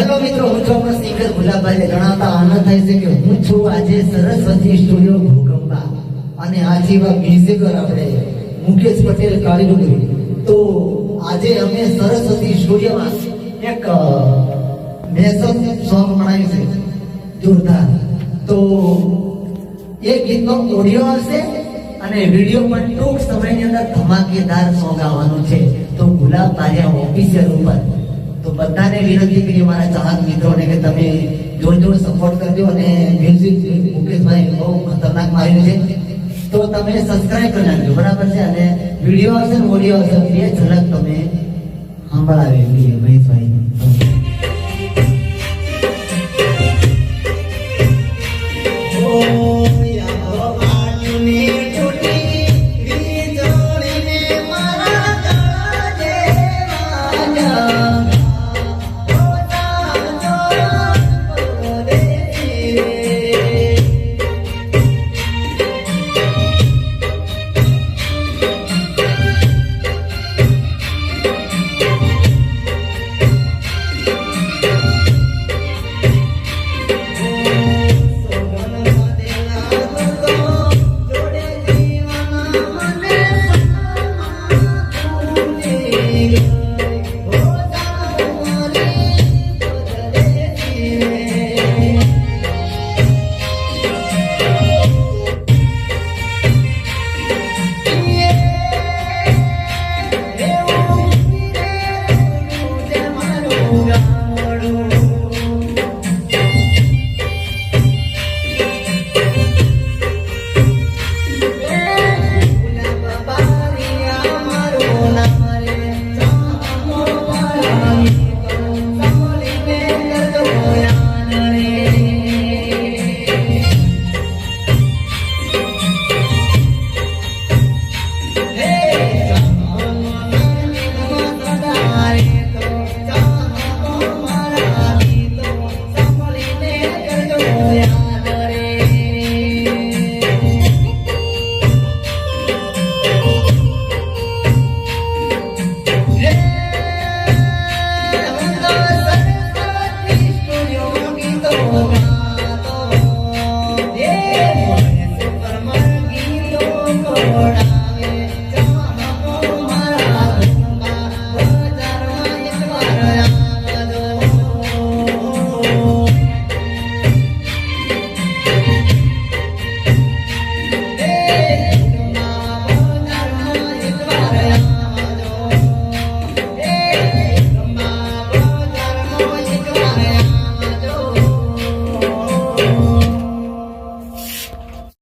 Hello મિત્રો, હું છું આપણા સિંગર ગુલાબભાઈને જણાવતા આનંદ થાય છે કે હું છું આજે સરસ્વતી સ્ટુડિયો ભૂકંપા અને આજે એવા મ્યુઝિકર આપણે મુકેશ પટેલ કાળીડુંગરી. તો આજે અમે સરસ્વતી સ્ટુડિયોમાં એક મેસેજ સોંગ બનાવ્યું છે જોરદાર. તો એ ગીતનો ઓડિયો આવશે અને વિડીયો પણ ટૂંક સમયની અંદર ધમાકેદાર સોંગ આવવાનું છે. તો ગુલાબભાઈ ઓફિશિયલ ઉપર તો બધાને વિનંતી કરી મારા ચાહક મિત્રોને કે તમે જોર સપોર્ટ કરજો અને મ્યુઝિક મુકેશભાઈ બહુ ખતરનાક માર્યું છે તો તમે સબસ્ક્રાઇબ કરી નાખજો, બરાબર છે. અને વિડીયો આવશે ને ઓડિયો આવશે, બે ઝલક તમે સાંભળાવી મહેશભાઈ.